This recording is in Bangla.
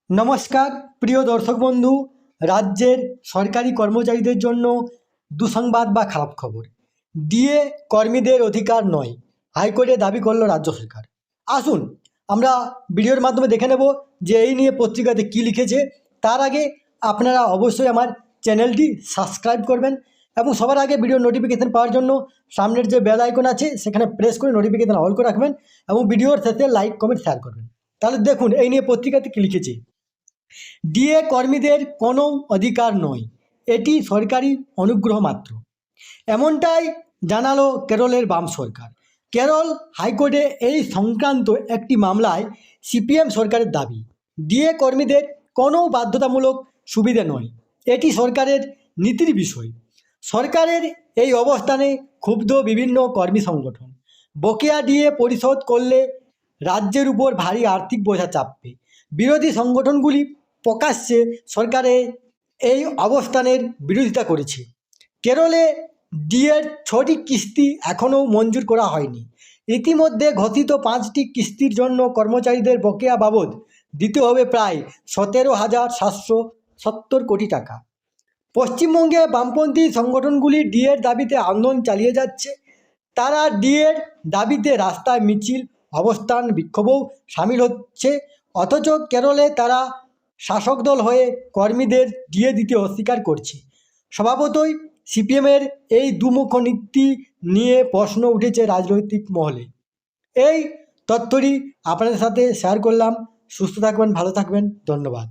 নমস্কার প্রিয় দর্শক বন্ধু। রাজ্যের সরকারি কর্মচারীদের জন্য দুঃসংবাদ বা খারাপ খবর। ডিএ কর্মীদের অধিকার নয়, হাইকোর্টে দাবি করল রাজ্য সরকার। আসুন আমরা ভিডিওর মাধ্যমে দেখে নেব যে এই নিয়ে পত্রিকাতে কী লিখেছে। তার আগে আপনারা অবশ্যই আমার চ্যানেলটি সাবস্ক্রাইব করবেন এবং সবার আগে ভিডিও নোটিফিকেশান পাওয়ার জন্য সামনের যে বেল আইকন আছে সেখানে প্রেস করে নোটিফিকেশান অল করে রাখবেন এবং ভিডিওর শেষে লাইক কমেন্ট শেয়ার করবেন। তাহলে দেখুন এই নিয়ে পত্রিকাতে কী লিখেছে। ডিএ কর্মীদের কোনো অধিকার নয়, এটি সরকারি অনুগ্রহ মাত্র, এমনটাই জানালো কেরলের বাম সরকার। কেরল হাইকোর্টে এই সংক্রান্ত একটি মামলায় সিপিএম সরকারের দাবি, ডিএ কর্মীদের কোনো বাধ্যতামূলক সুবিধে নয়, এটি সরকারের নীতির বিষয়। সরকারের এই অবস্থানে ক্ষুব্ধ বিভিন্ন কর্মী সংগঠন। বকেয়া ডিএ পরিশোধ করলে রাজ্যের উপর ভারী আর্থিক বোঝা চাপবে। বিরোধী সংগঠনগুলি প্রকাশ্যে সরকারের এই অবস্থানের বিরোধিতা করেছে। কেরলে ডিএর 6টি কিস্তি এখনও মঞ্জুর করা হয়নি। ইতিমধ্যে ঘোষিত 5টি কিস্তির জন্য কর্মচারীদের বকেয়া বাবদ দিতে হবে প্রায় 17,770 কোটি টাকা। পশ্চিমবঙ্গে বামপন্থী সংগঠনগুলি ডিএর দাবিতে আন্দোলন চালিয়ে যাচ্ছে। তারা ডিএর দাবিতে রাস্তায় মিছিল, অবস্থান, বিক্ষোভেও সামিল হচ্ছে। অথচ কেরলে তারা শাসক দল হয়ে কর্মীদের ডিএ দিতে অস্বীকার করছে। স্বভাবতই সিপিএমের এই দুমুখ নীতি নিয়ে প্রশ্ন উঠেছে রাজনৈতিক মহলে। এই তথ্যটি আপনাদের সাথে শেয়ার করলাম। সুস্থ থাকবেন, ভালো থাকবেন, ধন্যবাদ।